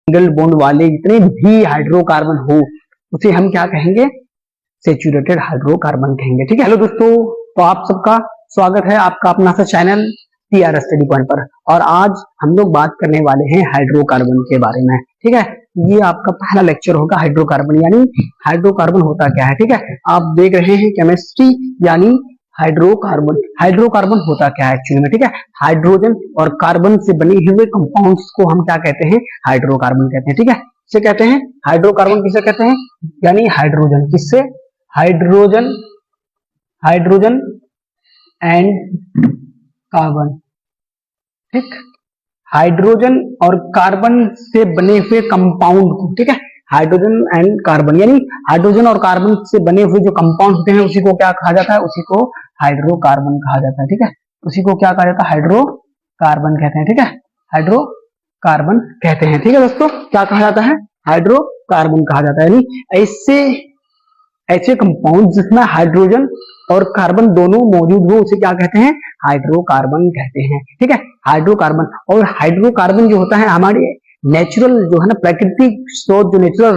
Single bond वाले जितने भी हाइड्रोकार्बन हो उसे हम क्या कहेंगे, सैचुरेटेड हाइड्रोकार्बन कहेंगे। ठीक है, हेलो दोस्तों, तो आप सबका स्वागत है आपका अपना सा चैनल टीआर स्टडी पॉइंट पर। और आज हम लोग बात करने वाले हैं हाइड्रोकार्बन के बारे में। ठीक है, ये आपका पहला लेक्चर होगा हाइड्रोकार्बन, यानी हाइड्रोकार्बन होता क्या है। ठीक है, आप देख रहे हैं केमिस्ट्री यानी हाइड्रोकार्बन। हाइड्रोकार्बन होता क्या है एक्चुअली में। ठीक है, हाइड्रोजन और कार्बन से बने हुए कंपाउंड्स को हम क्या कहते हैं, हाइड्रोकार्बन कहते हैं। ठीक है, इसे कहते हैं हाइड्रोकार्बन, किसे कहते हैं, यानी हाइड्रोजन, किससे, हाइड्रोजन, हाइड्रोजन एंड कार्बन। ठीक, हाइड्रोजन और कार्बन से बने हुए कंपाउंड को, ठीक है, हाइड्रोजन एंड कार्बन यानी हाइड्रोजन और कार्बन से बने हुए जो कंपाउंड होते हैं उसी को क्या कहा जाता है, उसी को हाइड्रोकार्बन कहा जाता है। ठीक है, उसी को क्या कहा जाता है, हाइड्रोकार्बन कहते हैं। ठीक है, हाइड्रोकार्बन कहते हैं। ठीक है दोस्तों, क्या कहा जाता है, हाइड्रोकार्बन कहा जाता है। यानी ऐसे कंपाउंड जिसमें हाइड्रोजन और कार्बन दोनों मौजूद हो उसे क्या कहते हैं, हाइड्रोकार्बन कहते हैं। ठीक है, हाइड्रोकार्बन। और हाइड्रोकार्बन जो होता है हमारे नेचुरल जो है ना, प्राकृतिक स्रोत, जो नेचुरल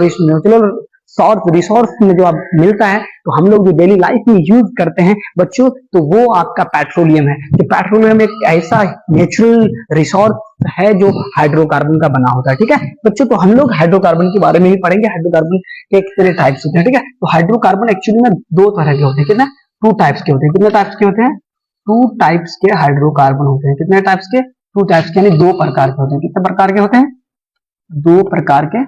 रिसोर्स में जो आप मिलता है, तो हम लोग जो डेली लाइफ में यूज करते हैं बच्चों, तो वो आपका पेट्रोलियम है। कि पेट्रोलियम एक ऐसा नेचुरल रिसोर्स है जो हाइड्रोकार्बन का बना होता है। ठीक है बच्चों, तो हम लोग हाइड्रोकार्बन के बारे में ही पढ़ेंगे। हाइड्रोकार्बन के कितने टाइप्स होते हैं। ठीक है, तो हाइड्रोकार्बन एक्चुअली में दो तरह के होते हैं। कितने, टू टाइप्स के होते हैं। कितने टाइप्स के होते हैं, टू टाइप्स के हाइड्रोकार्बन होते हैं। कितने टाइप्स के, टू टाइप्स के, यानी दो प्रकार के होते हैं। कितने प्रकार के होते हैं, दो प्रकार के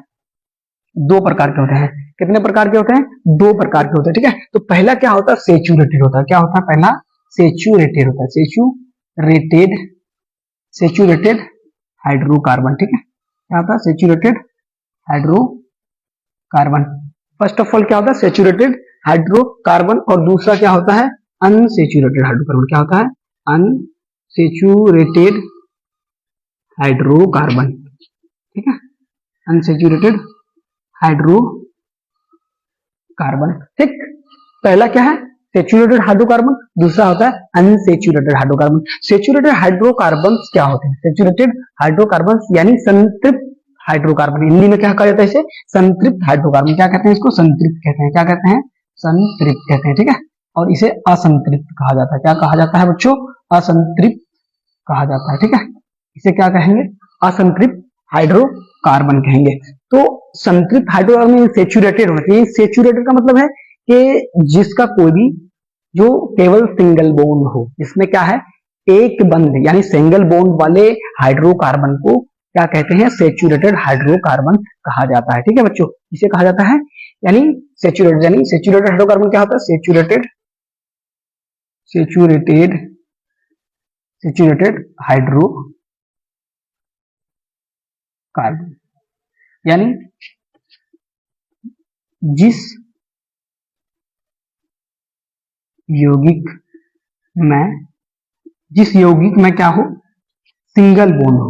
होते हैं। कितने प्रकार के होते हैं, दो प्रकार के होते हैं। ठीक है, तो पहला क्या होता है, सैचुरेटेड होता है। क्या होता है, पहला सैचुरेटेड होता है, सैचुरेटेड हाइड्रोकार्बन। ठीक है, क्या होता है, saturated hydrocarbon. First of all क्या होता है, सैचुरेटेड हाइड्रोकार्बन, और दूसरा क्या होता है, अनसैचुरेटेड हाइड्रोकार्बन। क्या होता है, अनसैचुरेटेड हाइड्रोकार्बन। ठीक है, अनसैचुरेटेड हाइड्रोकार्बन। ठीक, पहला क्या है, सैचुरेटेड हाइड्रोकार्बन, दूसरा होता है अनसैचुरेटेड हाइड्रोकार्बन। सैचुरेटेड हाइड्रोकार्बन क्या होते हैं, सैचुरेटेड हाइड्रोकार्बन यानी संतृप्त हाइड्रोकार्बन। हिंदी में क्या कहा जाता है इसे, संतृप्त हाइड्रोकार्बन। क्या कहते हैं इसको, संतृप्त कहते हैं। क्या कहते हैं, संतृप्त कहते हैं। ठीक है, और इसे असंतृप्त कहा जाता है। क्या कहा जाता है बच्चों, असंतृप्त कहा जाता है। ठीक है, इसे क्या कहेंगे, असंतृप्त हाइड्रोकार्बन कहेंगे। तो संतृप्त हाइड्रोकार्बन सैचुरेटेड होना चाहिए। सैचुरेटेड का मतलब है कि जिसका कोई भी जो केवल सिंगल बॉन्ड हो, जिसमें क्या है, एक बंध यानी सिंगल बॉन्ड वाले हाइड्रोकार्बन को क्या कहते हैं, सैचुरेटेड हाइड्रोकार्बन कहा जाता है। ठीक है बच्चों, इसे कहा जाता है यानी सैचुरेटेड हाइड्रोकार्बन क्या होता है, सैचुरेटेड हाइड्रोकार्बन यानी जिस यौगिक में क्या हो, सिंगल बॉन्ड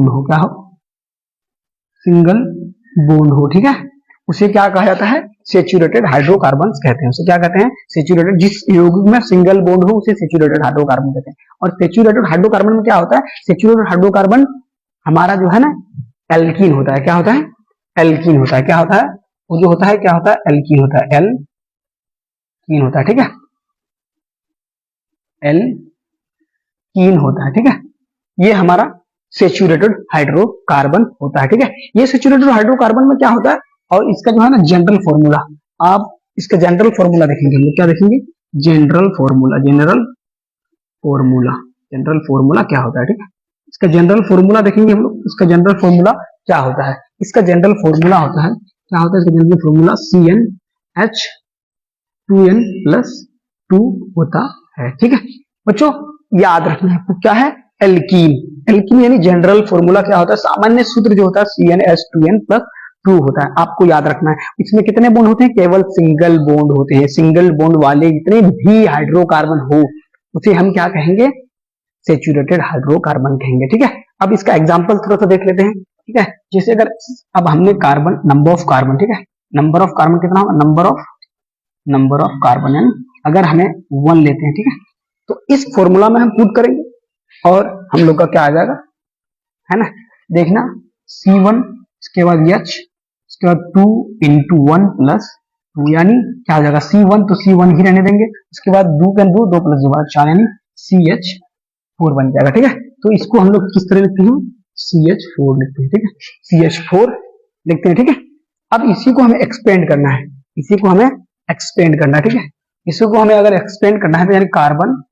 हो, क्या हो, सिंगल बॉन्ड हो। ठीक है, उसे क्या कहा जाता है, सैचुरेटेड हाइड्रोकार्बन कहते हैं। उसे क्या कहते हैं, सैचुरेटेड, जिस यौगिक में सिंगल बॉन्ड हो उसे सैचुरेटेड हाइड्रोकार्बन कहते हैं। और सैचुरेटेड हाइड्रोकार्बन में क्या होता है, सैचुरेटेड हाइड्रोकार्बन हमारा जो है ना एल्कीन होता है। क्या होता है, एल्कीन होता है। क्या होता है, वो जो होता है, क्या होता है, एल्कीन होता है, एल्कीन होता है। ठीक है, एल्कीन होता है। ठीक है, ये हमारा सैचुरेटेड हाइड्रोकार्बन होता है। ठीक है, ये सैचुरेटेड हाइड्रोकार्बन में क्या होता है, और इसका जो है ना जनरल फॉर्मूला, आप इसका जनरल फॉर्मूला देखेंगे हम लोग। क्या देखेंगे, जनरल फॉर्मूला क्या होता है। ठीक है, इसका जनरल फॉर्मूला देखेंगे हम लोग। इसका जनरल फॉर्मूला क्या होता है, इसका जनरल फॉर्मूला होता है, क्या होता है इसका जनरल फॉर्मूला, CnH2n+2 होता है। ठीक है बच्चों, याद रखना है क्या है, एल्कीन। एल्कीन यानी जनरल फॉर्मूला क्या होता है, सामान्य सूत्र जो होता है CnH2n+2 होता है। आपको याद रखना है, इसमें कितने बॉन्ड होते हैं, केवल सिंगल बॉन्ड होते हैं। सिंगल बॉन्ड वाले जितने भी हाइड्रोकार्बन हो उसे हम क्या कहेंगे, सैचुरेटेड हाइड्रोकार्बन कहेंगे। ठीक है, अब इसका एग्जांपल थोड़ा सा देख लेते हैं। ठीक है, जैसे अगर अब हमने कार्बन, नंबर ऑफ कार्बन, ठीक है, नंबर ऑफ कार्बन कितना होगा, नंबर ऑफ कार्बन यानी अगर हमें 1 लेते हैं। ठीक है, तो इस फॉर्मूला में हम पुट करेंगे और हम लोग का क्या आ जाएगा, है ना, देखना C1 इसके बाद H इसके बाद 2 into 1 plus 2 यानी क्या हो जाएगा C1 तो C1 ही रहने देंगे, उसके बाद 2 का 2 2 प्लस 2 4 यानी CH4 बन जाएगा। ठीक है, तो इसको हम लोग किस तरह लिखते हैं CH4 लिखते हैं। ठीक है, CH4 लिखते हैं। ठीक है, अब इसी को हमें एक्सपेंड करना है, इसी को हमें एक्सपेंड करना है। ठीक है, इसी को हमें अगर एक्सपेंड करना है तो यानी कार्बन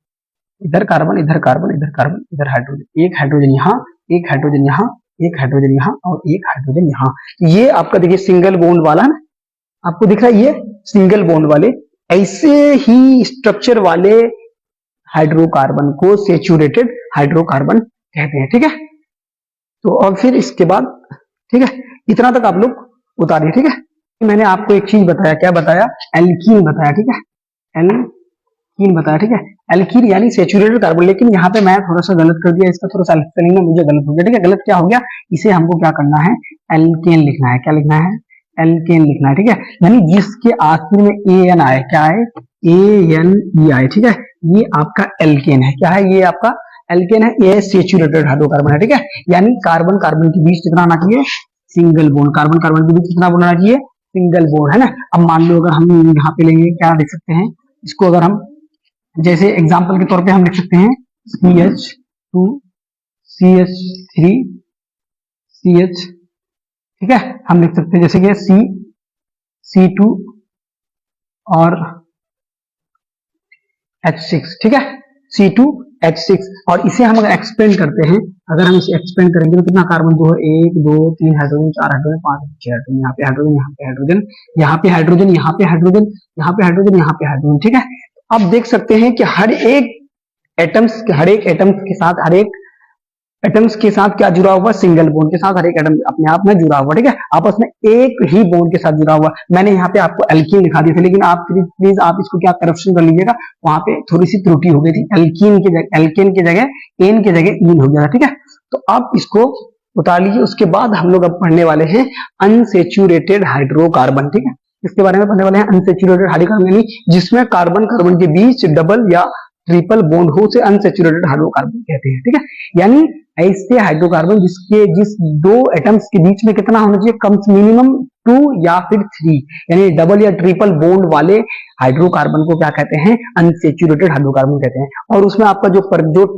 इधर कार्बन इधर कार्बन इधर कार्बन इधर हाइड्रोजन, एक हाइड्रोजन यहाँ एक हाइड्रोजन यहाँ एक हाइड्रोजन यहाँ और एक हाइड्रोजन यहाँ। ये आपका देखिए सिंगल बॉन्ड वाला है ना, आपको दिख रहा है ये सिंगल बॉन्ड वाले। ऐसे ही स्ट्रक्चर वाले हाइड्रोकार्बन को सैचुरेटेड हाइड्रोकार्बन कहते हैं। ठीक है, तो और फिर इसके बाद ठीक है इतना तक आप लोग उतारिए। ठीक है, मैंने आपको एक चीज बताया, क्या बताया, एल्कीन बताया। ठीक है, एल्कीन बताया। ठीक है, एल्कीन यानी सैचुरेटेड कार्बन, लेकिन यहाँ पे मैं थोड़ा सा गलत कर दिया, इसका थोड़ा सा स्पेलिंग में मुझे गलत हो गया। ठीक है, गलत क्या हो गया, इसे हमको क्या करना है एल्केन लिखना है। क्या लिखना है, एल्केन लिखना है। ठीक है, यानी जिसके आखिर में AN आए, क्या है ANE आए। ठीक है, ये आपका एल्केन है। क्या है, ये आपका एल्केन है, ये सैचुरेटेड हाइड्रोकार्बन है। ठीक है, यानी कार्बन कार्बन के बीच कितना आना चाहिए सिंगल बॉन्ड, कार्बन कार्बन के बीच कितना बॉन्ड आना चाहिए सिंगल बॉन्ड, है ना। अब मान लो अगर हम यहाँ पे लेंगे, क्या लिख सकते हैं इसको, अगर हम जैसे एग्जांपल के तौर पे हम लिख सकते हैं CH2 CH3 CH। ठीक है, हम लिख सकते हैं जैसे कि C2 और H6। ठीक है, C2H6, और इसे हम अगर एक्सपेंड करते हैं, अगर हम इसे एक्सपेंड करेंगे तो कितना कार्बन, 2 1 2 3 हाइड्रोजन 4 हाइड्रोजन 5 6 हाइड्रोजन, यहाँ पे हाइड्रोजन यहाँ पे हाइड्रोजन यहाँ पे हाइड्रोजन यहाँ पे हाइड्रोजन यहाँ पे हाइड्रोजन यहाँ पे हाइड्रोजन। ठीक है, आप देख सकते हैं कि हर एक एटम्स के साथ क्या जुड़ा हुआ, सिंगल बॉन्ड के साथ हर एक एटम अपने आप में जुड़ा हुआ। ठीक है, आपस में एक ही बॉन्ड के साथ जुड़ा हुआ। मैंने यहाँ पे आपको एल्कीन लिखा दिया था, लेकिन आप प्लीज आप इसको क्या करप्शन कर लीजिएगा, वहां पे थोड़ी सी त्रुटि हो गई थी, एल्केन की जगह एन की जगह इन हो गया था। ठीक है, तो आप इसको उतार लीजिए। उसके बाद हम लोग अब पढ़ने वाले हैं अनसैचुरेटेड हाइड्रोकार्बन। ठीक है, इसके बारे में पढ़ने वाले हैं अनसैचुरेटेड हाइड्रोकार्बन, यानी जिसमें कार्बन कार्बन के बीच डबल या ट्रिपल बॉन्ड हो से अनसैचुरेटेड हाइड्रोकार्बन कहते हैं। ठीक है, यानी ऐसे हाइड्रोकार्बन जिस दो एटम्स के बीच में कितना होना चाहिए, कम मिनिमम 2 या फिर 3, यानी डबल या ट्रिपल बॉन्ड वाले हाइड्रोकार्बन को क्या कहते हैं अनसैचुरेटेड हाइड्रोकार्बन कहते हैं। और उसमें आपका जो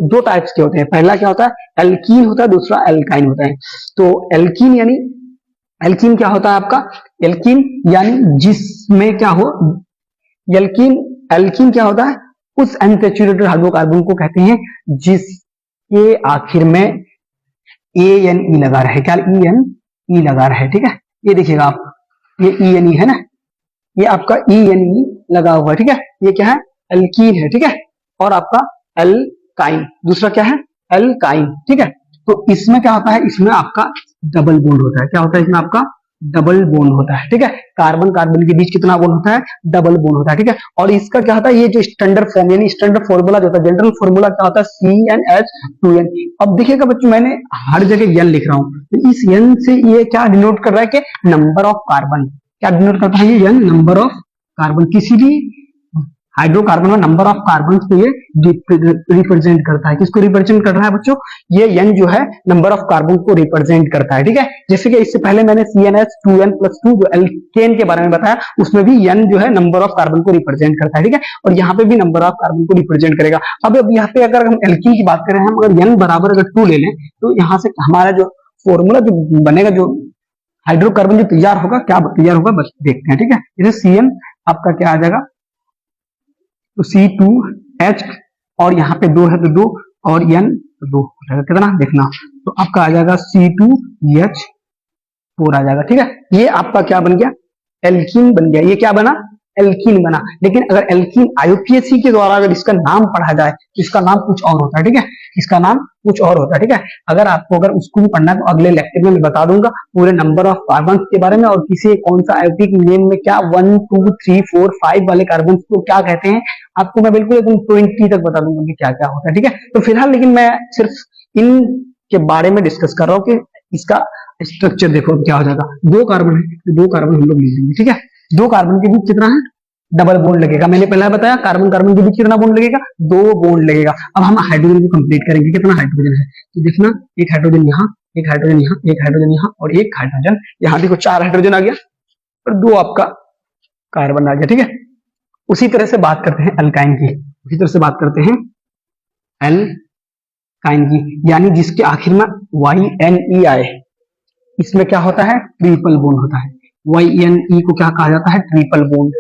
दो टाइप्स के होते हैं, पहला क्या होता है एल्कीन होता है, दूसरा एल्काइन होता है। तो एल्कीन क्या होता है आपका, एल्कीन यानी जिसमें क्या हो, एल्कीन क्या होता है, उस अनसैचुरेटेड हाइड्रोकार्बन को कहते हैं जिसके आखिर में ANE लगा रहे, क्या ENE लगा रहे। ठीक है, ये देखिएगा आप, ये ENE है ना, ये आपका ENE लगा हुआ है। ठीक है, ये क्या है एल्कीन है। ठीक है, और आपका एल्काइन दूसरा क्या है एल्काइन। ठीक है, तो इसमें क्या होता है, इसमें आपका डबल बॉन्ड होता है। क्या होता है इसमें आपका डबल बॉन्ड होता है। ठीक है, कार्बन कार्बन के बीच कितना बॉन्ड होता है, डबल बॉन्ड होता है। ठीक है, और इसका क्या होता है, ये जो स्टैंडर्ड फॉर्म यानी स्टैंडर्ड फॉर्मूला जो होता है, जनरल फॉर्मूला क्या होता है CnH2n। अब देखिएगा बच्चों, मैंने हर जगह n लिख रहा हूं, तो इस n से ये क्या डिनोट कर रहा है कि नंबर ऑफ कार्बन, क्या डिनोट करता है ये n नंबर ऑफ कार्बन, किसी भी हाइड्रोकार्बन में नंबर ऑफ कार्बन को ये रिप्रेजेंट करता है। किसको रिप्रेजेंट कर रहा है बच्चों, ये n जो है नंबर ऑफ कार्बन को रिप्रेजेंट करता है। ठीक है, जैसे कि इससे पहले मैंने CnH2n+2 जो एल्केन के बारे में बताया, उसमें भी n जो है नंबर ऑफ कार्बन को रिप्रेजेंट करता है। ठीक है, और यहाँ पे भी नंबर ऑफ कार्बन को रिप्रेजेंट करेगा। अब यहाँ पे अगर हम एल्कीन की बात करें, हम अगर n बराबर अगर 2 ले लें, तो यहाँ से हमारा जो फॉर्मूला जो बनेगा, जो हाइड्रोकार्बन जो तैयार होगा, क्या तैयार होगा बस देखते हैं। ठीक है, जैसे Cn आपका क्या आ जाएगा, तो C2H और यहाँ पे 2 है तो 2 और N 2 कितना देखना, तो आपका आ जाएगा C2H4 आ जाएगा। ठीक है, ये आपका क्या बन गया एल्कीन बन गया। ये क्या बना एल्कीन बना। लेकिन अगर एल्कीन IUPAC के द्वारा अगर इसका नाम पढ़ा जाए तो इसका नाम कुछ और होता है। ठीक है, इसका नाम कुछ और होता है। ठीक है, अगर आपको अगर उसको भी पढ़ना है तो अगले लेक्चर में मैं बता दूंगा पूरे नंबर ऑफ कार्बन के बारे में, और किसी कौन सा आयोटिक नेम में क्या 1 2 3 4 5 वाले कार्बन को क्या कहते हैं, आपको मैं बिल्कुल एकदम 20 तक बता दूंगा कि क्या क्या होता है। ठीक है, तो फिलहाल लेकिन मैं सिर्फ इन के बारे में डिस्कस कर रहा हूँ कि इसका स्ट्रक्चर देखो क्या हो जाएगा। 2 कार्बन है, 2 कार्बन हम लोग ले लेंगे। ठीक है, 2 कार्बन के बीच कितना है डबल बॉन्ड लगेगा। मैंने पहले बताया कार्बन कार्बन के बीच कितना बॉन्ड लगेगा, 2 बॉन्ड लगेगा। अब हम हाइड्रोजन को कंप्लीट करेंगे, कितना हाइड्रोजन है तो देखना, एक हाइड्रोजन यहाँ एक हाइड्रोजन यहाँ, एक हाइड्रोजन यहाँ और एक हाइड्रोजन यहाँ। देखो 4 हाइड्रोजन आ गया और 2 आपका कार्बन आ गया, ठीक है। उसी तरह से बात करते हैं अल्काइन की, उसी तरह से बात करते हैं अल्काइन की, यानी जिसके आखिर में YNE आए, इसमें क्या होता है, ट्रिपल बॉन्ड होता है। YNE को क्या कहा जाता है, ट्रिपल बॉन्ड।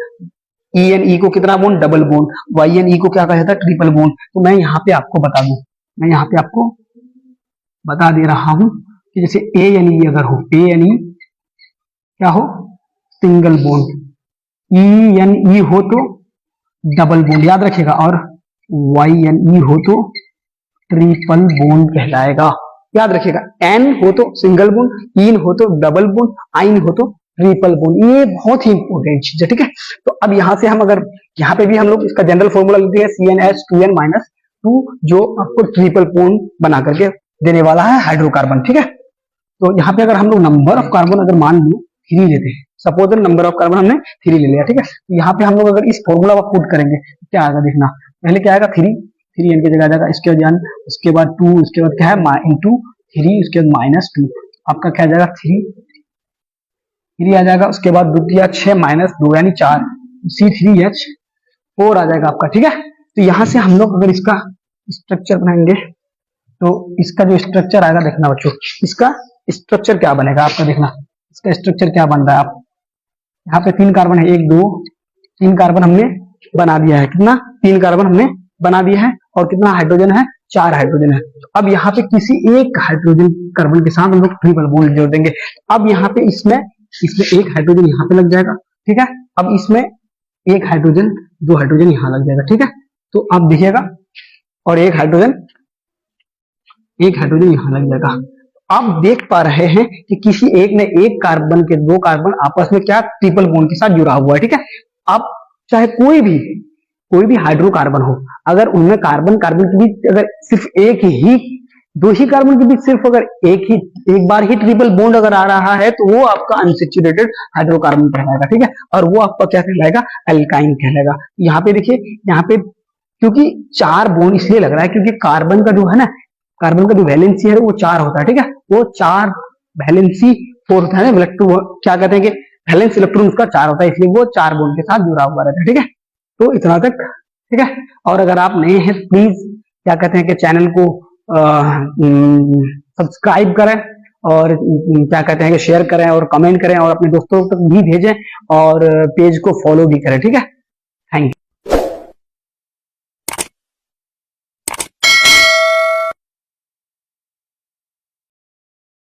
ENE को कितना बॉन्ड, डबल बॉन्ड। YNE को क्या कहा जाता है, ट्रिपल बॉन्ड। तो मैं यहाँ पे आपको बता दूं, मैं यहाँ पे आपको बता दे रहा हूं कि जैसे ANE अगर हो, ANE क्या हो, सिंगल बॉन्ड, ENE हो तो डबल बॉन्ड, याद रखिएगा, और YNE हो तो ट्रिपल बॉन्ड कहलाएगा, याद रखिएगा। N हो तो सिंगल बॉन्ड, इन हो तो डबल बॉन्ड, आइन हो तो ट्रिपल बॉन्ड। ये बहुत ही इंपॉर्टेंट चीज है, ठीक है। तो अब यहां से हम अगर यहाँ पे भी हम लोग इसका जनरल फॉर्मूला लिखते हैं CnH2n-2, जो आपको ट्रिपल बॉन्ड बना करके देने वाला है हाइड्रोकार्बन, ठीक है। तो यहाँ पे अगर हम लोग नंबर ऑफ कार्बन अगर मान लो 3 लेते हैं, सपोज नंबर ऑफ कार्बन हमने 3 ले लिया, ठीक है। तो यहाँ पे हम लोग अगर इस फॉर्मूला को पुट करेंगे तो क्या आएगा, देखना। पहले क्या आएगा, 3 की जगह आ जाएगा, इसके बाद उसके बाद 2, उसके बाद क्या है इंटू 3, उसके बाद -2, आपका क्या आ जाएगा 3 आ जाएगा। उसके बाद 2 या 6 -2 यानी 4, C3H4 आ जाएगा आपका, ठीक है। तो यहाँ से हम लोग अगर इसका स्ट्रक्चर बनाएंगे तो इसका जो स्ट्रक्चर आएगा, देखना बच्चों, इसका स्ट्रक्चर क्या बनेगा आपका, देखना इसका स्ट्रक्चर क्या बन रहा है। आप यहाँ पे 3 कार्बन है, 1 2 3 कार्बन हमने बना दिया है, कितना, 3 कार्बन हमने बना दिया है, और कितना हाइड्रोजन है, 4 हाइड्रोजन है। तो अब यहाँ पे किसी एक हाइड्रोजन कार्बन के साथ हम लोग ट्रिपल बॉन्ड जोड़ देंगे। अब यहाँ पे इसमें एक हाइड्रोजन यहाँ पे लग जाएगा, ठीक है। अब इसमें एक हाइड्रोजन, 2 हाइड्रोजन यहाँ लग जाएगा, ठीक है। तो आप देखिएगा, और एक हाइड्रोजन यहाँ लग जाएगा। आप देख पा रहे हैं कि किसी एक ने एक कार्बन के 2 कार्बन आपस में क्या, ट्रिपल बॉन्ड के साथ जुड़ा हुआ है, ठीक है। अब चाहे कोई भी हाइड्रोकार्बन हो, अगर उनमें कार्बन के बीच अगर सिर्फ दो ही कार्बन के बीच सिर्फ अगर एक बार ही ट्रिपल बॉन्ड अगर आ रहा है, तो वो आपका अनसैचुरेटेड हाइड्रोकार्बन कहलाएगा, ठीक है। और वो आपका क्या कहलाएगा, अल्काइन कहलाएगा। यहाँ पे देखिए, यहाँ पे क्योंकि 4 बॉन्ड इसलिए लग रहा है क्योंकि कार्बन का जो है ना, कार्बन का जो वैलेंसी है वो 4 होता है, ठीक है। वो 4 वैलेंसी 4 होता है ना, क्या कहते हैं कि वैलेंस इलेक्ट्रॉन उसका 4 होता है, इसलिए वो 4 बॉन्ड के साथ जुड़ा हुआ रहता है, ठीक है। तो इतना तक, ठीक है। और अगर आप नए हैं प्लीज क्या कहते हैं कि चैनल को सब्सक्राइब करें, और क्या कहते हैं कि शेयर करें और कमेंट करें, और अपने दोस्तों तक भी भेजें, और पेज को फॉलो भी करें, ठीक है।